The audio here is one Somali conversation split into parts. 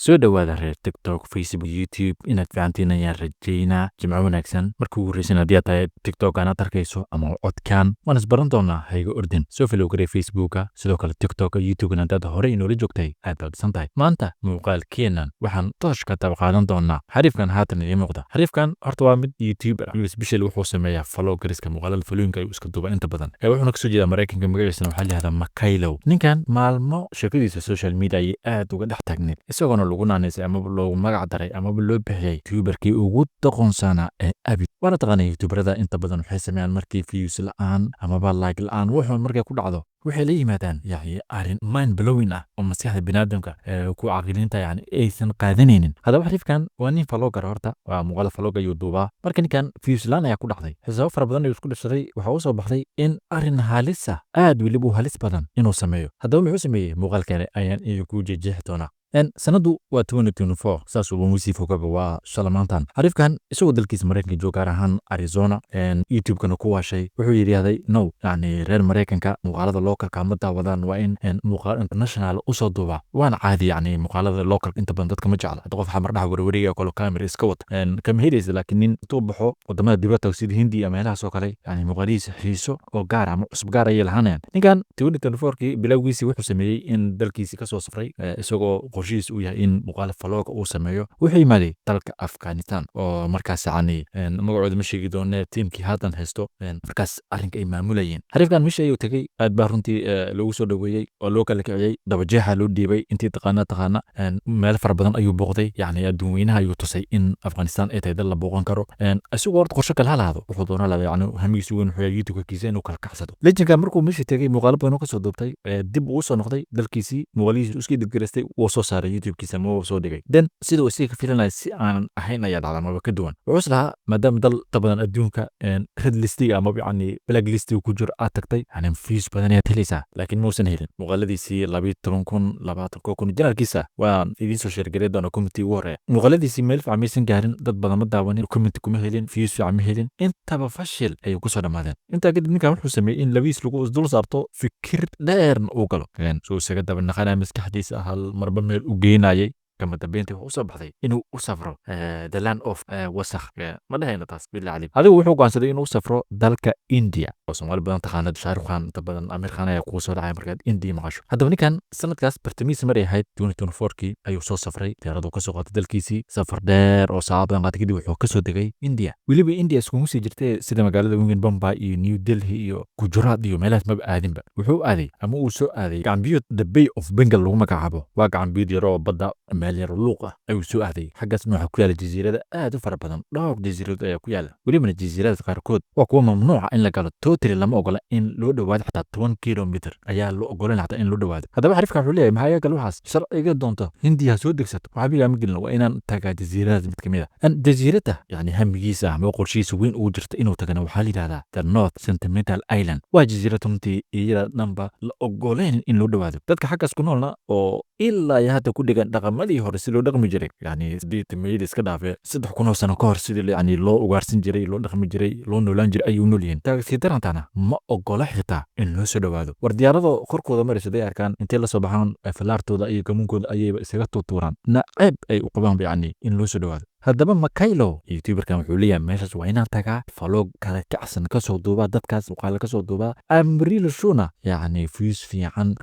soo dhawaada reer tiktok facebook youtube inaad fahantiin ayaan rajaynaa jimco wanaagsan markii ugu horreysan haddii aad tahay tiktok aanaad arkayso ama codkaan waan isbaran doonaa hayga ordin soo filow garee facebooka sidoo kale tiktoka youtubena haddaad horey inoola joogtay aad baad dhisan tahay maanta muuqaalkeennan waxaan tooshka taba qaadan doonaa xariifkan haatan idiin muuqda xariifkan horta waa mid youtuber special wuxuu sameeyaa follow gariska muuqaalada falooyinka ayuu iska duuba inta badan wuxuuna kasoo jeedaa maraykanka magaciisana waxaa layihahdaa makaylow ninkan maalmo sheekadiisa social media ayay aad uga dhex taagneed isagoona lagu naanaysay amaba loogu magac daray amaba loo bixiyey youtuberkii ugu doqonsanaa ee abid waana taqaanay youtuberada inta badan waxay sameeyaan markii views la'aan amaba like la'aan wuxuun markay ku dhacdo waxay la yimaadaan yani arrin mind blowing ah oo maskaxda biniaadamka ku caqiliinta yani aysan qaadanaynin haddaba xariifkan waa nin faloogar horta waa muuqaal falooga ayuu duubaa marka ninkan views la'aan ayaa ku dhacday xisaabo fara badan ayuu isku dhashaday waxaa u soo baxday in arrin halis ah aad weliba u halis badan inuu sameeyo haddaba muxuu sameeyey muuqaalkeena ayaan idinku jejeexi doonaa sanadu waa 2024 saas uba musii fogaba waa shalamaantan xariifkan isagoo dalkiisa maraykanka jooga gaar ahaan arizona youtube-kana ku waashay wuxuu yidhaahday no yani reer maraykanka muuqaalada localka ma daawadaan waa in muuqaal international usoo duuba waana caadi yani muuqaalada localka inta badan dadka ma jecla hadda qof xamar dhaha warwareega kolo camera iska wata kama helaysa laakiin nin intuu baxo wadamada dibadda sida hindi ama meelahaas oo kale yani muuqaalihiisa xiiso oo gaar ama cusub gaar ayay lahaanayaan ninkan 2024kii bilowgiisii wuxuu sameeyey in dalkiisi kasoo safray isagoo qorshihiis uu yahay in muuqaal falooga uu sameeyo wuxuu yimaaday dalka afghanistan oo markaas yani magacooda ma sheegi doonee tiimkii haatan haysto markaas arrinka ay maamulayeen xariifkan meesha ayuu tegey aad baa runtii loogu soo dhoweeyey oo loo kala kiciyey dabajeexa loo dhiibay intii taqaana meelo fara badan ayuu booqday yani adduun weynaha ayuu tusay in afghanistan ay tahay dal la booqan karo isagoo horta qorsho kale halaado wuxuu doona laba yani hamigiisu weyn wuxuu yahay youtube-kiisa inuu kala kacsado lejanka markuu meesha tegey muuqaalo badan oo kasoo duubtay dib uu soo noqday dalkiisii muuqaalihiisu iskii dibgaraystay wuu soo saaray youtube-kiisa ma soo dhigay den siduu isaga ka filanaya si aan ahayn ayaa dhacda maba ka duwan wuxuu is lahaa maadaama dal ta badan adduunka red listiga ama yani black listiga ku jiro aad tagtay yani views badan ayaad helaysaa laakiin muusan helin muuqaaladiisii 12,000 janaalkiisa waan idiin soo sheergaray doona community ugu horeeya muuqaaladiisii meel fiican maysan gaarin dad badan ma daawanin community kuma helin views fiican ma helin intaba fashil ayay kusoo dhammaadeen intaa kadib ninkan wuxuu sameeyey in labiis lagu isdul saarto fikir dheerna uu galo suu isaga daba naqanaya maskaxdiisa hal marba meel u geynayay kama dambeyntii wuxuu usoo baxday inuu u safro the land of wasakh ma dhahayna taas bilaa calim adigu wuxuu go'aansaday inuu u safro dalka india oo soomaali badan taqaanad shaarukh khan inta badan amir khan ayaa kugu soo dhacay markaad india maqasho haddaba ninkan sanadkaas bartamiisa maray ahayd 2024kii ayuu soo safray diyaaradu kasoo qaatay dalkiisii safar dheer oo saacad badan qaatay kadib wuxuu kasoo degay india weliba india iskugu sii jirtay sida magaalada weyn bombay iyo new delhi iyo gujarat iyo meelahaas maba aadinba wuxuu aaday ama uu soo aaday gacambiyod the bay of bengal lagu magacaabo waa gacambiyod yaroo badda meel yar luuq ah ayuu soo aaday xaggaasna waxaa ku yaala jasiirada aad u fara badan dhowr jasiiradood ayaa ku yaala welibana jasiirada qaarkood waa kuwa mamnuuca in la galo totally lama ogola in loo dhowaado xataa 10 kilomitr ayaa loo ogolan xataa in loo dhowaado haddaba xariifkan wuxuu leeyahay maxaa gal waxaas sharciga doonto hindiya soo degsato waxaa bigaa ma gelin waa inaan tagaa jasiiradaas mid ka mid ah jasiirada yani hamigiisa ama qorshihiisa weyn ugu jirta inuu tagana waxaa la yidhahdaa the north sentimental island waa jasiirad runtii iyada dhanba la ogoleen in loo dhowaado dadka xaggaas ku noolna oo ilaa iyo hadda ku dhigan dhaqamadii hore si loo dhaqmi jiray yani sideetameyada iska dhaafee 3,000 sano ka hor sidii yani loo ugaarsan jiray loo dhaqmi jiray loo noolaan jiray ayuu nool yihiin taagsi darantana ma ogola xitaa in loo soo dhowaado war diyaarado korkooda maraysa day arkaan intay la soo baxaan falaartooda iyo gamuunkooda ayayba isaga tuutuuraan naceeb ay u qabaan yani in loo soo dhowaado haddaba makaylo youtuberkan wuxuu leeyahay meeshaas waa inaan tagaa faloog kale kacsan kasoo duubaa dadkaas muuqaala kasoo duubaa amrila shuna yani views fiican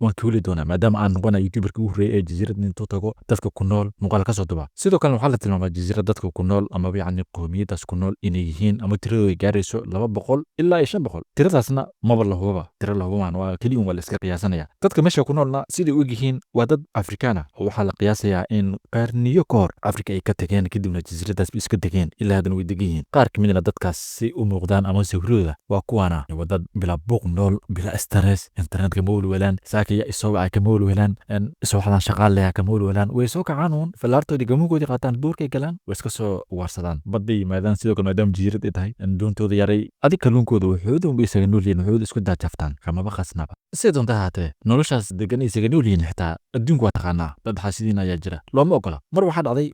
waan ka heli doonaa maadaama aan noqona youtuberka ugu horreeyay ee jasiirad intuu tago dadka ku nool muuqaala kasoo duubaa sidoo kale waxaa la tilmaamaa jasiirad dadka ku nool amaba yani qoomiyadaas ku nool inay yihiin ama tiradooda gaarayso 200 ilaa 500 tiradaasna maba lahubaba tira lahubamaan waa keliya waa la iska qiyaasanaya dadka meesha ku noolna siday u egyihiin waa dad afrikaana oo waxaa la qiyaasayaa in qarniyo ka hor afrika ay ka tageen kadibna jasiiradaas iska degeen ilaa haddana way degan yihiin qaar ka midna dadkaas si u muuqdaan ama sawirooda waa kuwaana waa dad bilaa buuq nool bilaa stress internetka ma welwelaan saakaya isoo wacay kama welwelaan isoo waxdaan shaqaal leha kama welwelaan way soo kacaan uun falaartoodii gamuunkoodii qaataan duurkay galaan way iska soo ugaarsadaan badday yimaadaan sidoo kale maadaama jasiirad ay tahay doontooda yaray adig kalluunkooda waxooda unba isaga nool yihiin waxooda isku daajaftaan kamaba khasnaba si doonta ahaatee noloshaas degan isaga nool yihiin xitaa adduunku waa taqaanaa dad xaasidiin ayaa jira looma ogola mar waxaa dhacday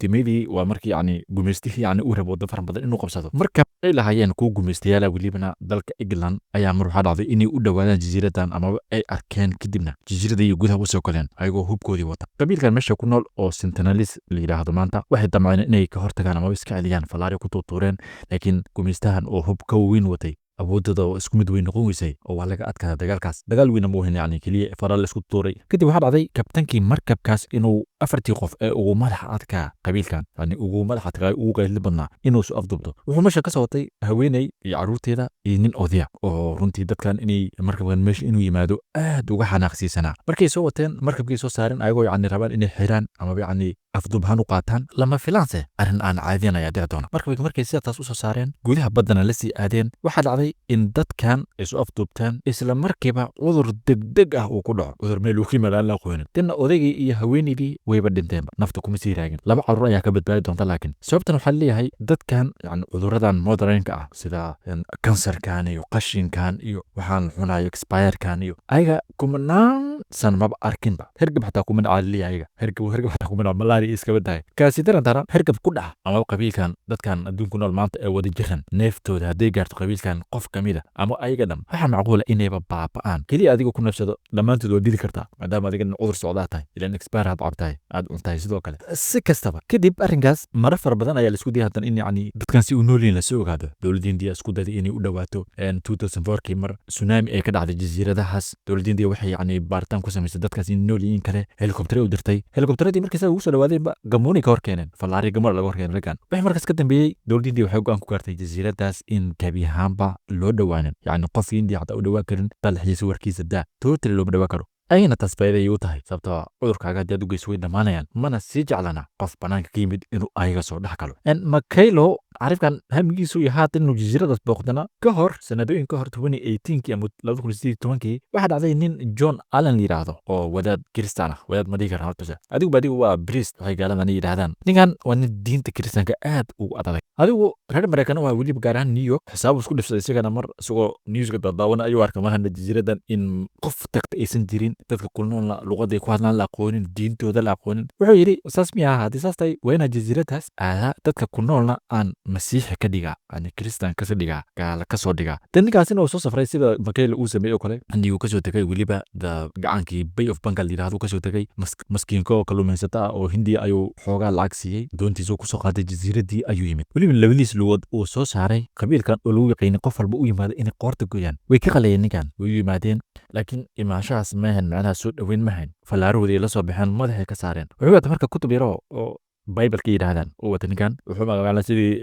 sideetimedii waa markii yani gumaystihii yani uu rabo waddo fara badan inuu qabsado markab ay lahaayeen kuwa gumaystayaala welibana dalka England ayaa mar waxaa dhacday inay u dhowaadaan jasiiradan amaba ay arkeen kadibna jasiiradii gudaha u soo galeen ayagoo hubkoodii wata qabiilkan meesha ku nool oo Sentinelist la yiraahdo maanta waxay damceen inay ka hortagaan amaba iska celiyaan falaari ku tuureen laakiin gumaystahan oo hub ka weyn watay awoodooda oo isku mid weyn noqon weysay oo waa laga adkaaday dagaalkaas dagaal weyn ma ahan yani kaliya faraal isku tuuray kadib waxaa dhacday kabtankii markabkaas inuu afartii qof ee ugu madaxa adkaa qabiilkan yani ugu madaxa adkaa ugu qayli badnaa inuu soo afdubto wuxuu meesha ka soo watay haweeney iyo caruurteeda iyo nin odaya oo runtii dadkan inay markabkan meesha inuu yimaado aad uga xanaaqsiisanaa markay soo wateen markabkii soo saareen ayagoo yani rabaan inay xiraan ama yani afdubhaan u qaataan lama filaanse arrin aan caadiyan ayaa dhici doona markay sidaas u soo saareen gudaha baddana la sii aadeen waxaa dhacday in dadkan ay soo afduubtaan isla markiiba cudur degdeg ah uu ku dhaco cudur meel uu ka yimaadaan la aqoonin dina odaygii iyo haweeneydii wayba dhinteen nafta kuma sii raagin laba caruur ayaa ka badbaadi doonta laakiin sababtan waxaa leeyahay dadkan yani cuduradan modernka ah sida kansarkan iyo qashinkan iyo waxaan cunayo expirekan iyo ayaga kumanaan san maba arkinba hergab xataa kuma dhacaaliya ayaga hergab xataa kuma dhaca malaria iska badahay kaasi daran hergab ku dhaca ama qabiilkan dadkan adduunku nool maanta ee wada jiran neeftooda hadday gaarto qabiilkan qof kamida ama ayaga dham waxaa macquula inayba baaba'aan keliya adiga ku nafsado dhammaantood waa dili kartaa maadaama adiga cudur socdaa tahay ilan expire aad cabtahay aad cuntahay sidoo kale si kastaba kadib arrinkaas mara fara badan ayaa laisku dayay hadan in yani dadkan si u noolyihin lasoo ogaado dowladda indiya isku dayday inay u dhawaato 2004kii mar tsunami ay ka dhacday jasiiradahaas dowladda indiya waxay yani baaritaan ku samaysay dadkaas in nool yihiin kale helikobtare u dirtay helikobtaradii markiisa ugu soo dhawaadeenba gamooni ka hor keeneen fallaari gamar laga hor keenay raggan wixii markaas ka dambeeyey dowladda indiya waxay go'aan ku gaartay jasiiradaas in gabi ahaanba loo dhawaanin yani qofkii indiya xataa u dhawaan karin dalxiisa warkiisa daa totally looma dhawaan karo ayna taas faa'iiday u tahay sababtoo cudurkaaga haddaad u geyso way dhammaanayaan mana sii jeclana qof banaanka ka yimid inuu ayaga soo dhex galo makaylo carifkan hamigiisu iyo haatan inuu jasiiradaas booqdana ka hor sanadooyin ka hor 2018kii ama 2018kii waxaa dhacday nin John Allen la yiraahdo oo wadaad kristaan ah wadaad madiga raabtasa adigu waa priest waxay gaaladan yiraahdaan ninkan waa nin diinta kristaanka aad ugu adag adigu reer Mareykan waa weli gaar ahaan New York xisaab isku dhifsaday isagana mar isagoo newska daawana ayuu arkay marhan jasiiradan in qof tagta aysan jirin dadka kulnoolna luqaday ku hadlaan la aqoonin diintooda la aqoonin wuxuu yiri saas miyaa haddii saas tahay wayna jasiiradaas aada dadka kulnoolna aan masiixi ka dhigaa aan kristaan ka dhigaa gaala ka soo dhigaa ninkaasina uu soo safray sida makayl uu sameeyay kale inuu ka soo tagay weliba gacaankii Bay of Bengal yiraahdo ka soo tagay maskiinko kaluumaysata oo Hindiya ayuu xoogaa lacag siiyay doontiisa ku soo qaaday jasiiradii ayuu yimid weliba labadiis lugood uu soo saaray qabiilkan oo lagu yaqaan qof walba u yimaado inay qoorta gooyaan way ka qalayeen ninkan way yimaadeen laakiin imaashaas ma ahan macnaha soo dhaweyn ma ahan falaaroodii la soo baxeen madaxay ka saareen wuxuu wata marka kutub yaro oo بايبلka yiraahdaan oo wadaninkan wuxuu magacaabay sidii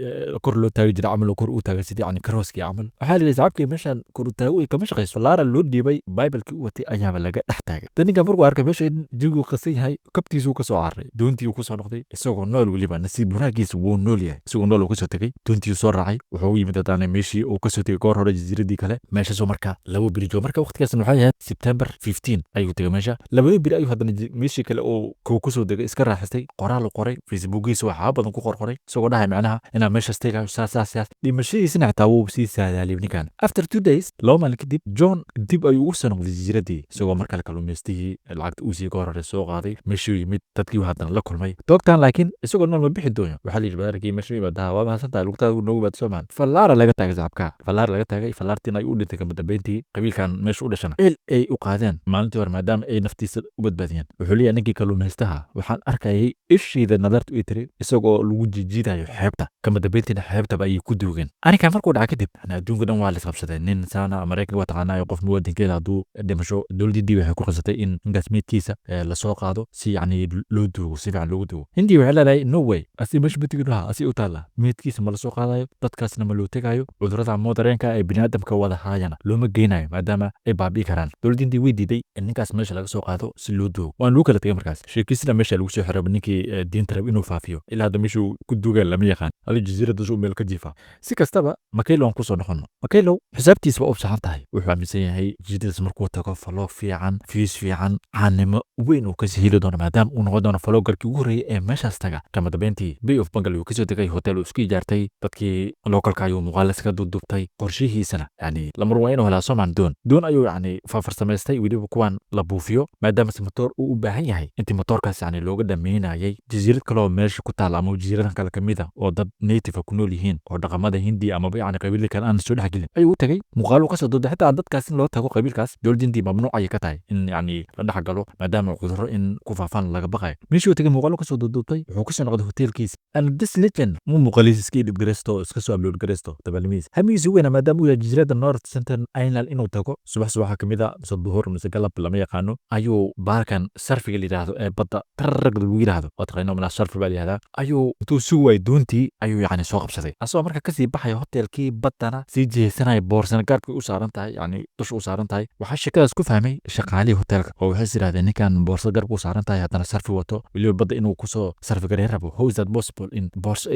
kor loo taagi jiray amal kor u taagay sidii yani karooski amal waxa la saabkii meeshan kor u taagay kama shaqeyso laara loo dhiibay bibleki u watay ayaaba laga dhex taagay daninka markuu arkay meesha jigu qasay yahay kabtiisu ka soo caaray doontii uu ku soo noqday isagoo nool waliba nasiib wanaagiisa wuu nool yahay isagoo nool uu ka soo tagay doontii soo raacay wuxuu yimid dadana meeshii uu ka soo tagay goor hore jasiiradii kale meesha soo marka labo birijo marka waqtigaas waxa yahay September 15 ayuu tagay meesha labo bir ayuu hadana meeshii kale oo ku soo degay iska raaxistay qoraal u qoray facebookiisa waxa badan ku qorqoray isagoo dhahay macnaha inaa meesha steega saas dhimashadiisina xitaa wuu sii saadaaliyay ninkan after 2 days loo maalin kadib John dib ayuu u soo noqday jasiiradii isagoo mar kale kaluumaystihii lacagta uu sii goor hore soo qaaday meeshii yimid dadkii hadana la kulmay doogtan laakiin isagoo nool ma bixi doono waxa la yiri badarkii meeshii imaada waa mahadsantahay lugtaada uu noogu baad Soomaan fallaara laga taagay saabka fallaar laga taagay fallaartiin ay u dhintay kama dambeyntii qabiilkan meesha u dhashana ay u qaadeen maalintii hore maadaama ay naftiisa u badbaadiyeen wuxuu leeyahay ninkii kaluumaystaha waxaan arkayay ishiida nadartu ay tiri isagoo lagu jijidayo xeebta kama dambeyntiina xeebta ay ku duugeen aniga markuu dhaca kadib adduunka dhan waa la isqabsaday nin saana Mareykanka waa taqaanayo qof muwaadinkeeda hadduu dhimasho dowladii waxay ku qasatay in gasmeedkiisa la soo qaado si yani loo duugo si fiican loogu duugo Hindiya waxay leedahay no way asi meesha matiga laha asi u taala meedkiisa ma la soo qaadayo dadkaasna ma loo tagayo cudurada moodareenka ay bini'aadamka wada haayana looma geynayo maadaama ay baabi'i karaan dowladda Hindiya way diiday in ninkaas meesha laga soo qaado si loo duugo waan lagu kala tagay markaas sheekisna meesha lagu soo xiray ninkii diinta rab inuu faafiyo ilaa hadda meeshu ku duugan lama yaqaan hadi jasiirada soo meel ka jiifa si kastaba makaylo aan ku soo noqono makaylo xisaabtiisa waa u saxan tahay wuxuu aaminsan yahay jasiiradaas markuu tago falo fiican fiis fiican caanimo weyn uu ka heli doono maadaama uu noqon doono falo garkii ugu horeeyay ee meeshaas taga kama dambeyntii Bay of Bengal uu ka soo tagay hotel uu isku ijaartay dadkii localka ayuu muuqaal ka dudubtay qorshihiisana yani lamar waa inuu helaa Soomaan doon ayuu yani farsamaystay weliba kuwan la buufiyo maadaama si motor uu u baahan yahay intii motorkaas yani looga dhameynayay jasiirad kale kaloo meesha ku taal ama jasiiradan kale kamid ah oo dad native ku nool yihiin oo dhaqamada hindi ama yani qabiil kale aan soo dhaxgelin ayuu u tagay muuqaal ka soo dooday xitaa dadkaas in loo tago qabiilkaas dowladintii mamnuuc ay ka tahay in yani la dhaxgalo maadaama cudurro in ku faafaan laga baqayo meeshii uu tagay muuqaal ka soo doodotay wuxuu ku soo noqday hoteelkiisa and this legend mu muuqaaliis iska edib gareysto iska soo upload gareysto tabalmiis hamiisi weyn maadaama uu yahay jasiirada North Central Island inuu tago subax kamid ah mise duhur mise galab lama yaqaano ayuu baarkan sarfiga la yiraahdo ee badda tarrag lagu yiraahdo oo taqaano mana sarfi baa la yiraahdaa ayuu intuu suu way doontii ayuu yani soo qabsaday asoo marka kasii baxay hoteelkii baddana sii jeesanay boorsan gaarkii u saaran tahay yani dush u saaran tahay waxa shakadaas ku fahmay shaqaalii hoteelka oo waxay yiraahdeen ninkan boorsa garku u saaran tahay haddana sarfi wato waliba badda inuu ku soo sarfi gareey rabo how is that possible in boorsa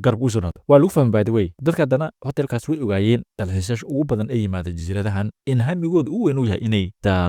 garku u soo noqdo waa lagu fahmay by the way dadka haddana hoteelkaas way ogaayeen dalxiisayaasha ugu badan ay yimaada jasiiradahan in hamigooda u weyn u yahay inay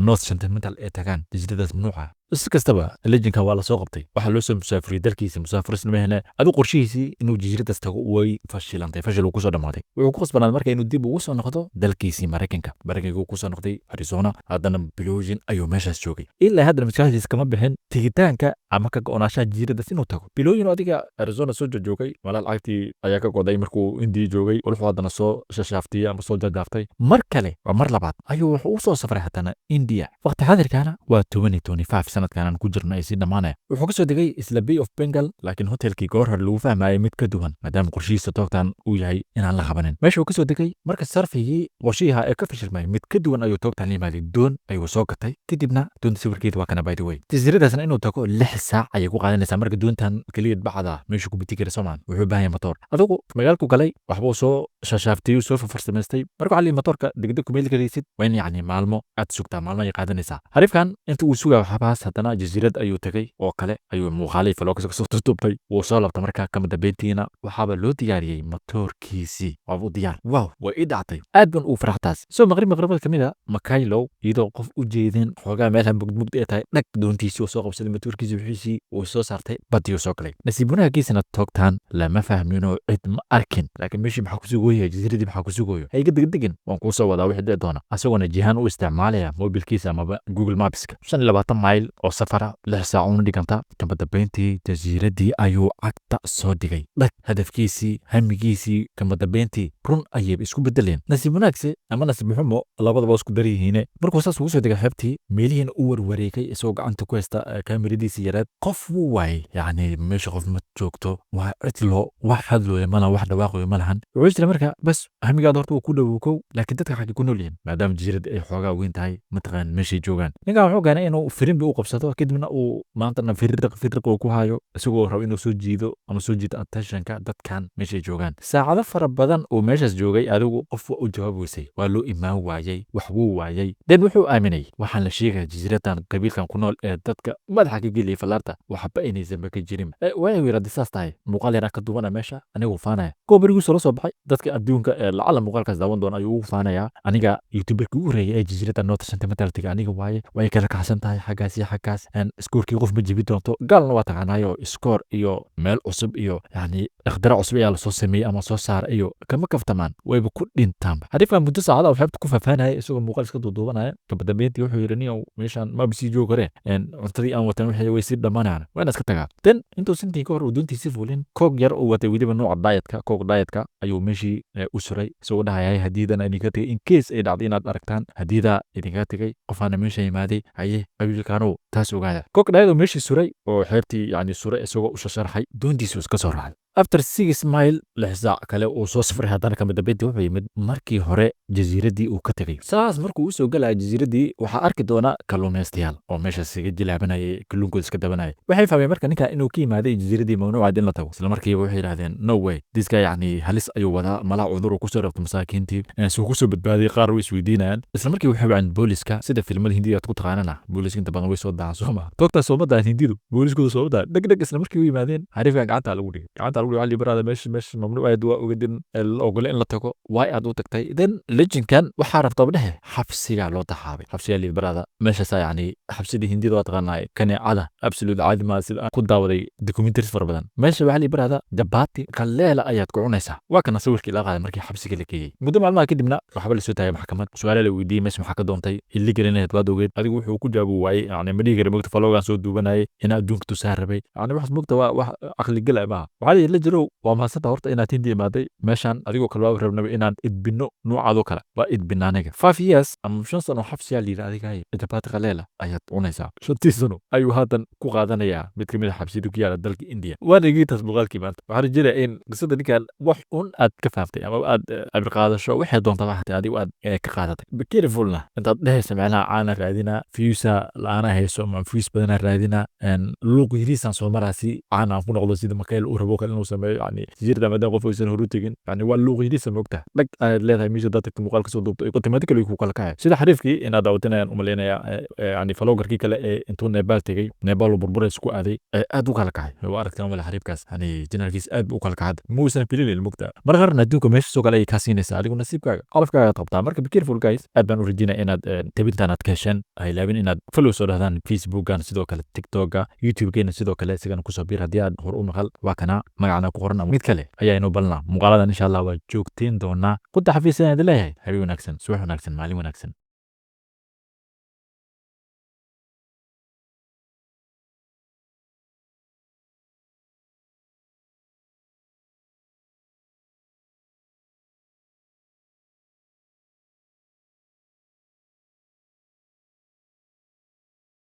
North Central ay tagaan jasiiradaas mamnuuca iskastaba legendka waa la soo qabtay waxa loo soo musaafiriyay dalkiisa musaafirisna meehna adu qorshihiisii inuu jasiiradaas tago way fashilantay fashil uu ku soo dhamaaday wuxuu ku qasbanaaday marka inuu dib ugu soo noqdo dalkiisii Mareykanka uu ku soo noqday Arizona haddana bilooyin ayuu meeshaas joogay ilaa hadda maskaxdiisa kama bixin tigitaanka ama ka go'naanshaha jasiiradaas inuu tago bilooyin adiga Arizona soo joogay walaal cagtii ayaa ka goday markuu India joogay wuxuu haddana soo shashaaftay ama soo jadaaftay mar kale waa mar labaad ayuu wuxuu u soo safray haddana India waqti xadirkaana waa 2025 sanadkan ku jirna ay si dhamaanay wuxuu ka soo degay isla Bay of Bengal laakiin hotelkii goor hore lagu fahmayay mid ka duwan maadaama qorshihiisa toogtan uu yahay inaan la qabanin meesha uu ka soo degay marka sarfigii qorshiha ee ka fashilmay mid ka duwan ayuu toogtan limaday doon ayuu soo gatay kadibna doonta sawirkeeda waa kana by the way jasiiradaasna inuu tago 6 saac ayay ku qaadanaysaa marka doontan kaliya bacda meesha ku biti kara Soomaan wuxuu baahan motor adigu magaalku galay waxbuu soo shashaaftay soo farsamaystay marka xalli motorka degdeg ku meel galeysid wayn yani maalmo aad sugtaa maalmo ay qaadanaysaa harifkan inta uu sugaa waxbaas haddana jasiirad ayuu tagay oo kale ayuu muuqaalay falookas ka soo tutubtay wuu soo labta markaa kama dambeyntiina waxaaba loo diyaariyey motorkiisii waabuu diyaar wow way ii dhacday aad ban uu faraxtaas soo maqribada kamid a Makaylow iyadoo qof u jeedin xoogaa meelaha mugmugd ee tahay dhag doontiisii oo soo qabsaday motorkiisii wixiisii uu soo saartay badii soo galay nasiib wanaaggiisana toogtaan lama fahmino cid ma arkin laakiin meeshii maxaa ku sugooyay jasiiradii maxaa ku sugooyo hayga degdegin waan kuu soo wadaa wixii dhee doona asagoona jihaan u isticmaalaya mobilkiisa amaba Google Mapska 25 mayl oo safara 6 saac u dhiganta kama dambeyntii jasiiradii ayuu cagta soo dhigay dhag hadafkiisii hamigiisii kama dambeyntii run ayay isku bedeleen nasiib wanaagsi ama nasiib xumo labadaba isku daryihiin markuu saas ugu soo dhigay xabtii meelihiin u warwareegay isagoo gacanta ku haysta kaamiradiisii yareed qof wuu waayay yani meesha qof ma joogto waa cidlo wax hadlooya malahan wax dhawaaqooya malahan wuxuu jira marka bas hamigaad horta uu ku dhawookow laakiin dadka xagga ku nool yihiin maadaama jasiirada ay xoogaa weyn tahay mataqaan meeshay joogaan ninkan wuxuu gaanay inuu firimbi u qabsato kadibna uu maantana firiq uu ku hayo isagoo rabo inuu soo jiido ama soo jiito attentionka dadkan meeshay joogaan saacado fara badan uu meeshaas joogay adigu qof u jawaabaysay waa loo imaan waayay wax wuu waayay den wuxuu aaminay waxaan la sheegaya jasiiradan qabiilkan ku nool ee dadka madaxa ka geliyay falaarta waxba inaysan ka jirin way weerada saas tahay muuqaal yar ka duwana meesha anigu faanaya koobrigu soo soo baxay dadka adduunka ee lacala muuqaalkaas daawan doona ayuu faanaya aniga youtuberka ugu horeeyay ee jasiirada North Central tiga aniga waaye way kala kaxsan tahay xagaas iyo xagaas aan iskoorkii qof ma jibi doonto galna waa taqaanayo iskoor iyo meel cusub iyo yani ikhdara cusub ayaa la soo sameeyay ama soo saar iyo kama kaftamaan wayba ku dhintaan hadifka muddo saacada waxay ku faafaanaya isagoo muuqaal iska duuduubanaya kaba dambeyntii wuxuu yiri niyow meeshan ma bisi joogare cuntadii aan watan wixii way si dhamaanayaan waana iska tagaa tan intuu sintii ka hor uu doontiisii fuulin koog yar uu watay weliba nooca dietka ayuu meeshii u suray isagoo dhahayay hadiidan idinka tagay in case ay dhacday inaad aragtaan hadiida idinka tagay qofaana meesha yimaaday haye qabiilkaanu taas ogaada koog diet meeshii suray oo xeebtii yani suray isagoo u shasharaxay doontiisii iska soo raacay after 6 mile 6 saac kale uu soo safray haddana kama dambeyntii wuxuu yimid markii hore jasiiradii uu ka tagay saas markuu u soo galay jasiiradii waxaa arki doona kalluumaystayaal oo meeshaas iga jilaabanayay kalluunkooda iska dabanayay waxay fahmeen marka ninka inuu ka yimaaday jasiiradii mamnuucad in la tago isla markiiba waxay yidhahdeen no way diska yani halis ayuu wadaa malaha cudur uu kusoo rabto masaakiintii suu kusoo badbaadiyay qaar way isweydiinayaan isla markii waxay waceen booliska sida filmada hindiga aad ku taqaanana booliska inta badan way soo dacaan sooma toogtaa soo madaan hindidu booliskooda soo wadaa dhegdheg isla markii u yimaadeen xariifka gacanta lagu dhigay lagu wali barada mesh mamnuuc ay duwa uga din ogol in la tago way aad u tagtay then legend kan waxa rabtaa badhe xabsiga loo taxaabay xabsiga li barada meesha yani xabsidii hindida waa taqaanay kaneecada absolute caadi ma sida ku daawaday documentaries fara badan meesha waxa li barada jabati kaleela ayaad ku cunaysaa waa kana sawirkii la qaaday markii xabsiga la geeyay muddo maalmaha kadibna waxba la soo taagay maxkamad su'aalo la weydiiyay meesha maxaa ka doontay illi garinayd baad ogeed adigu wuxuu ku jaabu waayay yani ma dhiigare mogta faloogan soo duubanayay in adduunka tusaa rabay yani wax mogta waa wax aqli gal ah waxa la jiro waa maasada horta inaad hindi imaaday meeshan adigoo kala rabnaba inaan idbino noocaado kale waa idbinaaniga 5 years ama 5 sano xabsiya li raadigaay jabati kaleela ayaad cunaysaa 5 sano ayuu hadan ku qaadanayaa mid kamid ah xabsiyada ku yaala dalka India waa dhigay tasbuqalkii maanta waxa jira in qisada ninkan wax un aad ka faaftay ama aad abir qaadasho waxay doontaa waxaad adigu aad ka qaadatay be carefulna intaad dhehaysa macnaha caana raadina fiisa laana hayso ma fiis badana raadina luuq yiriisan soo maraasi caana ku noqdo sida makayl u rabo kale inuu sameeyo yani jirda maadaama qof aysan horu tegin yani waa luuq yiriisan mogta lag aad leedahay meesha dadka muuqaalka soo duubtay automatically ku kala kacay sida xariifkii inaad daawatanayaan umaleynaya yani faloogarkii kale ee intuu Nepal tegay Nepal burburay isku aaday aad u kala kacay waa aragtaan wala xariifkaas yani generalkiis aad u kala kacay muusan filin mogta markarna adduunka meesha soo galay ka siinaysa adigu nasiibkaaga qalafkaaga qabtaa marka be careful guys aad baan u rajinaa inaad tabintan aad ka heshaan ay laabin inaad follow soo dhahdaan Facebook-gan sidoo kale TikTok-ga YouTube-geena sidoo kale sigan ku soo biir hadii aad hor u maqal waa kana magacana ku qoran mid kale ayaa inoo balna muuqaaladan insha Allah waa joogteen doona qodda xafiisan aad leeyahay habi wanaagsan subax wanaagsan maalin wanaagsan